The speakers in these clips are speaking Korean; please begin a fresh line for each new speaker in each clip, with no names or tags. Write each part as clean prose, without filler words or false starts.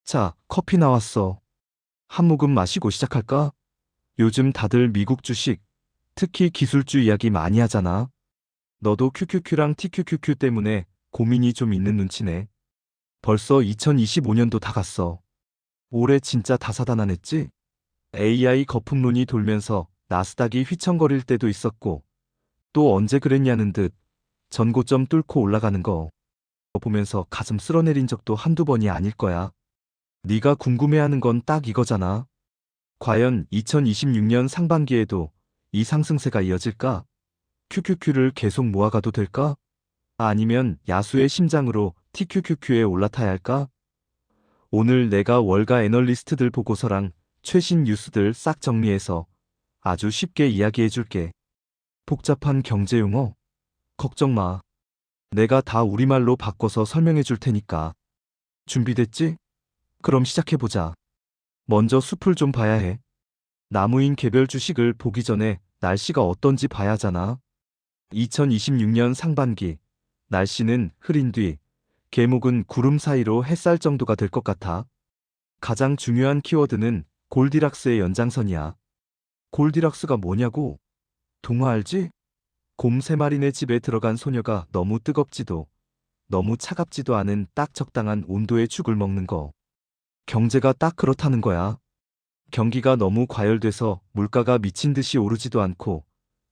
자, 커피 나왔어. 한 모금 마시고 시작할까? 요즘 다들 미국 주식, 특히 기술주 이야기 많이 하잖아. 너도 QQQ랑 TQQQ 때문에 고민이 좀 있는 눈치네. 벌써 2025년도 다 갔어. 올해 진짜 다사다난했지? AI 거품론이 돌면서 나스닥이 휘청거릴 때도 있었고, 또 언제 그랬냐는 듯 전고점 뚫고 올라가는 거 보면서 가슴 쓸어내린 적도 한두 번이 아닐 거야. 네가 궁금해하는 건 딱 이거잖아. 과연 2026년 상반기에도 이 상승세가 이어질까? QQQ를 계속 모아가도 될까? 아니면 야수의 심장으로 TQQQ에 올라타야 할까? 오늘 내가 월가 애널리스트들 보고서랑 최신 뉴스들 싹 정리해서 아주 쉽게 이야기해줄게. 복잡한 경제 용어? 걱정 마. 내가 다 우리말로 바꿔서 설명해줄 테니까. 준비됐지? 그럼 시작해보자. 먼저 숲을 좀 봐야 해. 나무인 개별 주식을 보기 전에 날씨가 어떤지 봐야 하잖아. 2026년 상반기, 날씨는 흐린 뒤, 계목은 구름 사이로 햇살 정도가 될 것 같아. 가장 중요한 키워드는 골디락스의 연장선이야. 골디락스가 뭐냐고? 동화 알지? 곰 3마리네 집에 들어간 소녀가 너무 뜨겁지도, 너무 차갑지도 않은 딱 적당한 온도의 죽을 먹는 거. 경제가 딱 그렇다는 거야. 경기가 너무 과열돼서 물가가 미친 듯이 오르지도 않고,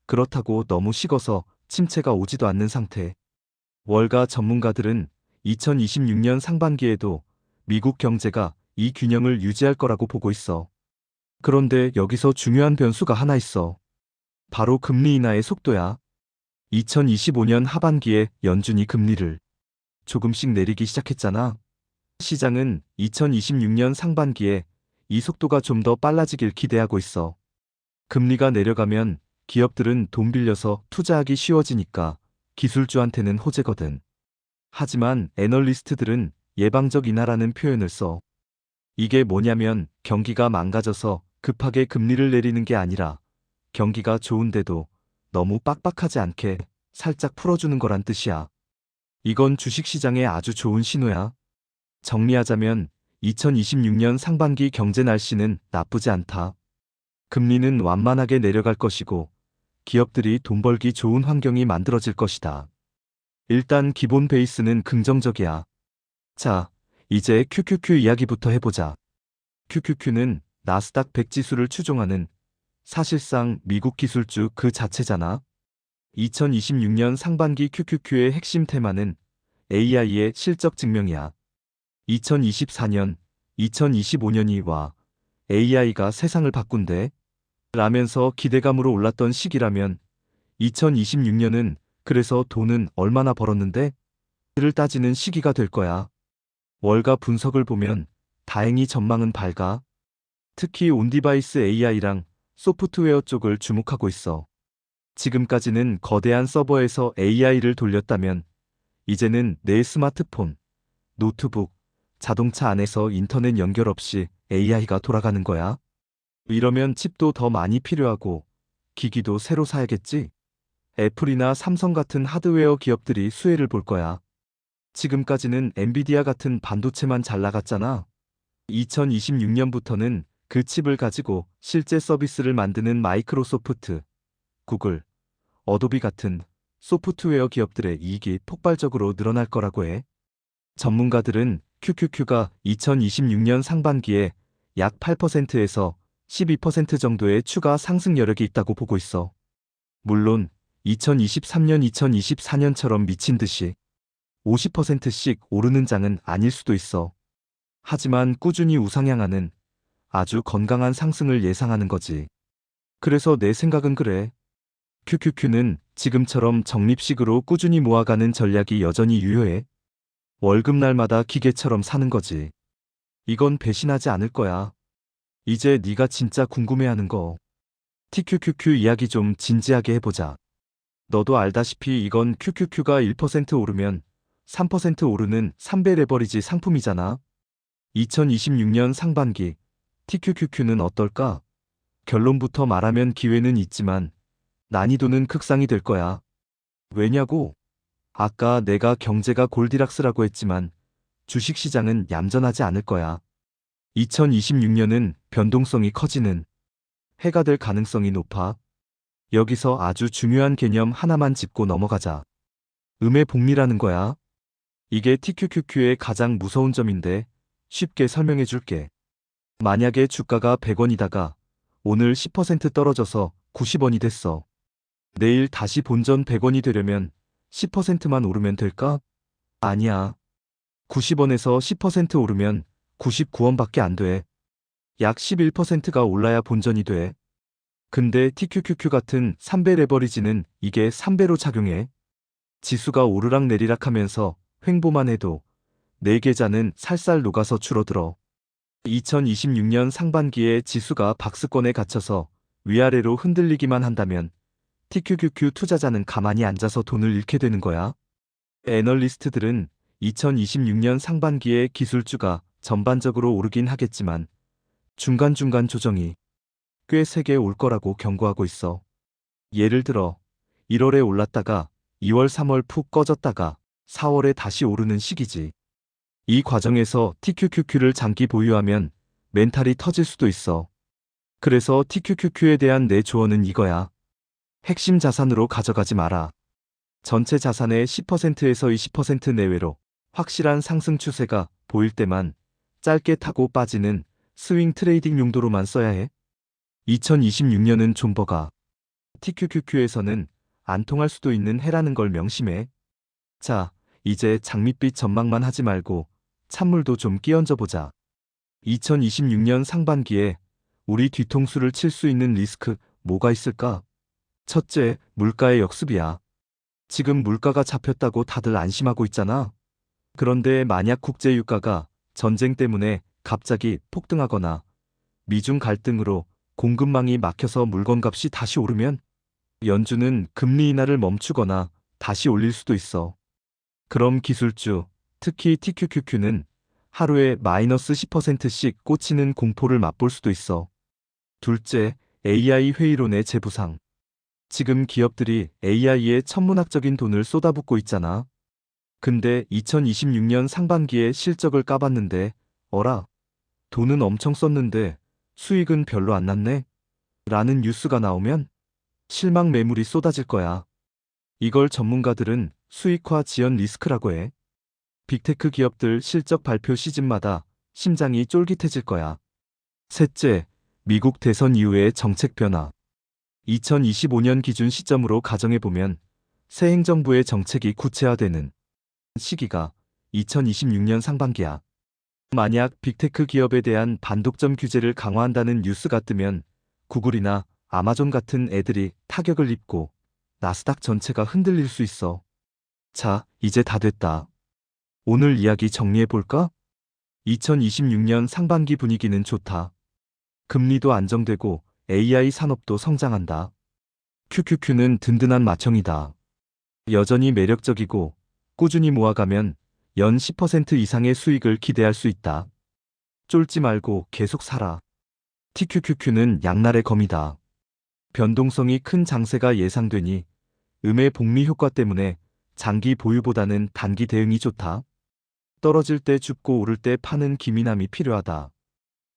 그렇다고 너무 식어서 침체가 오지도 않는 상태. 월가 전문가들은 2026년 상반기에도 미국 경제가 이 균형을 유지할 거라고 보고 있어. 그런데 여기서 중요한 변수가 하나 있어. 바로 금리 인하의 속도야. 2025년 하반기에 연준이 금리를 조금씩 내리기 시작했잖아. 시장은 2026년 상반기에 이 속도가 좀 더 빨라지길 기대하고 있어. 금리가 내려가면 기업들은 돈 빌려서 투자하기 쉬워지니까 기술주한테는 호재거든. 하지만 애널리스트들은 예방적 인하라는 표현을 써. 이게 뭐냐면 경기가 망가져서 급하게 금리를 내리는 게 아니라 경기가 좋은데도 너무 빡빡하지 않게 살짝 풀어주는 거란 뜻이야. 이건 주식시장에 아주 좋은 신호야. 정리하자면 2026년 상반기 경제 날씨는 나쁘지 않다. 금리는 완만하게 내려갈 것이고 기업들이 돈 벌기 좋은 환경이 만들어질 것이다. 일단 기본 베이스는 긍정적이야. 자, 이제 QQQ 이야기부터 해보자. QQQ는 나스닥 100 지수를 추종하는 사실상 미국 기술주 그 자체잖아. 2026년 상반기 QQQ의 핵심 테마는 AI의 실적 증명이야. 2024년, 2025년이 와 AI가 세상을 바꾼대 라면서 기대감으로 올랐던 시기라면 2026년은 그래서 돈은 얼마나 벌었는데? 를 따지는 시기가 될 거야. 월가 분석을 보면 다행히 전망은 밝아. 특히 온디바이스 AI랑 소프트웨어 쪽을 주목하고 있어. 지금까지는 거대한 서버에서 AI를 돌렸다면 이제는 내 스마트폰, 노트북, 자동차 안에서 인터넷 연결 없이 AI가 돌아가는 거야. 이러면 칩도 더 많이 필요하고 기기도 새로 사야겠지? 애플이나 삼성 같은 하드웨어 기업들이 수혜를 볼 거야. 지금까지는 엔비디아 같은 반도체만 잘 나갔잖아. 2026년부터는 그 칩을 가지고 실제 서비스를 만드는 마이크로소프트, 구글, 어도비 같은 소프트웨어 기업들의 이익이 폭발적으로 늘어날 거라고 해. 전문가들은 QQQ가 2026년 상반기에 약 8%에서 12% 정도의 추가 상승 여력이 있다고 보고 있어. 물론 2023년, 2024년처럼 미친 듯이 50%씩 오르는 장은 아닐 수도 있어. 하지만 꾸준히 우상향하는 아주 건강한 상승을 예상하는 거지. 그래서 내 생각은 그래. QQQ는 지금처럼 적립식으로 꾸준히 모아가는 전략이 여전히 유효해. 월급날마다 기계처럼 사는 거지. 이건 배신하지 않을 거야. 이제 네가 진짜 궁금해하는 거. TQQQ 이야기 좀 진지하게 해보자. 너도 알다시피 이건 QQQ가 1% 오르면 3% 오르는 3배 레버리지 상품이잖아. 2026년 상반기 TQQQ는 어떨까? 결론부터 말하면 기회는 있지만 난이도는 극상이 될 거야. 왜냐고? 아까 내가 경제가 골디락스라고 했지만 주식시장은 얌전하지 않을 거야. 2026년은 변동성이 커지는 해가 될 가능성이 높아. 여기서 아주 중요한 개념 하나만 짚고 넘어가자. 음의 복리라는 거야. 이게 TQQQ의 가장 무서운 점인데 쉽게 설명해 줄게. 만약에 주가가 100원이다가 오늘 10% 떨어져서 90원이 됐어. 내일 다시 본전 100원이 되려면 10%만 오르면 될까? 아니야. 90원에서 10% 오르면 99원밖에 안 돼. 약 11%가 올라야 본전이 돼. 근데 TQQQ 같은 3배 레버리지는 이게 3배로 작용해. 지수가 오르락내리락 하면서 횡보만 해도 내 계좌는 살살 녹아서 줄어들어. 2026년 상반기에 지수가 박스권에 갇혀서 위아래로 흔들리기만 한다면 TQQQ 투자자는 가만히 앉아서 돈을 잃게 되는 거야. 애널리스트들은 2026년 상반기에 기술주가 전반적으로 오르긴 하겠지만 중간중간 조정이 꽤 세게 올 거라고 경고하고 있어. 예를 들어 1월에 올랐다가 2월, 3월 푹 꺼졌다가 4월에 다시 오르는 시기지. 이 과정에서 TQQQ를 장기 보유하면 멘탈이 터질 수도 있어. 그래서 TQQQ에 대한 내 조언은 이거야. 핵심 자산으로 가져가지 마라. 전체 자산의 10%에서 20% 내외로 확실한 상승 추세가 보일 때만 짧게 타고 빠지는 스윙 트레이딩 용도로만 써야 해. 2026년은 존버가 TQQQ에서는 안 통할 수도 있는 해라는 걸 명심해. 자, 이제 장밋빛 전망만 하지 말고 찬물도 좀 끼얹어 보자. 2026년 상반기에 우리 뒤통수를 칠 수 있는 리스크 뭐가 있을까? 첫째, 물가의 역습이야. 지금 물가가 잡혔다고 다들 안심하고 있잖아. 그런데 만약 국제유가가 전쟁 때문에 갑자기 폭등하거나 미중 갈등으로 공급망이 막혀서 물건값이 다시 오르면 연준은 금리 인하를 멈추거나 다시 올릴 수도 있어. 그럼 기술주, 특히 TQQQ는 하루에 마이너스 10%씩 꽂히는 공포를 맛볼 수도 있어. 둘째, AI 회의론의 재부상. 지금 기업들이 AI에 천문학적인 돈을 쏟아붓고 있잖아. 근데 2026년 상반기에 실적을 까봤는데, 어라, 돈은 엄청 썼는데 수익은 별로 안 났네? 라는 뉴스가 나오면 실망 매물이 쏟아질 거야. 이걸 전문가들은 수익화 지연 리스크라고 해. 빅테크 기업들 실적 발표 시즌마다 심장이 쫄깃해질 거야. 셋째, 미국 대선 이후의 정책 변화. 2025년 기준 시점으로 가정해보면 새 행정부의 정책이 구체화되는 시기가 2026년 상반기야. 만약 빅테크 기업에 대한 반독점 규제를 강화한다는 뉴스가 뜨면 구글이나 아마존 같은 애들이 타격을 입고 나스닥 전체가 흔들릴 수 있어. 자, 이제 다 됐다. 오늘 이야기 정리해볼까? 2026년 상반기 분위기는 좋다. 금리도 안정되고 AI 산업도 성장한다. QQQ는 든든한 맏형이다. 여전히 매력적이고 꾸준히 모아가면 연 10% 이상의 수익을 기대할 수 있다. 쫄지 말고 계속 사라. TQQQ는 양날의 검이다. 변동성이 큰 장세가 예상되니 음의 복리 효과 때문에 장기 보유보다는 단기 대응이 좋다. 떨어질 때 줍고 오를 때 파는 기민함이 필요하다.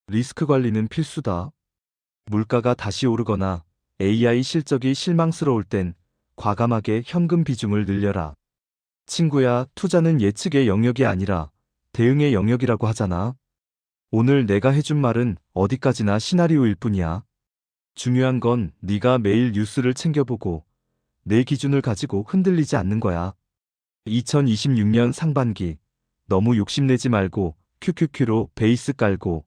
리스크 관리는 필수다. 물가가 다시 오르거나 AI 실적이 실망스러울 땐 과감하게 현금 비중을 늘려라. 친구야, 투자는 예측의 영역이 아니라 대응의 영역이라고 하잖아. 오늘 내가 해준 말은 어디까지나 시나리오일 뿐이야. 중요한 건 네가 매일 뉴스를 챙겨보고 내 기준을 가지고 흔들리지 않는 거야. 2026년 상반기 너무 욕심내지 말고 QQQ로 베이스 깔고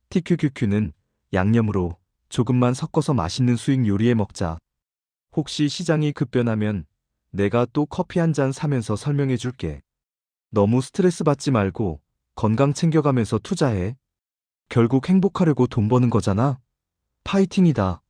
TQQQ는 양념으로 조금만 섞어서 맛있는 수익 요리해 먹자. 혹시 시장이 급변하면 내가 또 커피 한 잔 사면서 설명해 줄게. 너무 스트레스 받지 말고 건강 챙겨가면서 투자해. 결국 행복하려고 돈 버는 거잖아. 파이팅이다.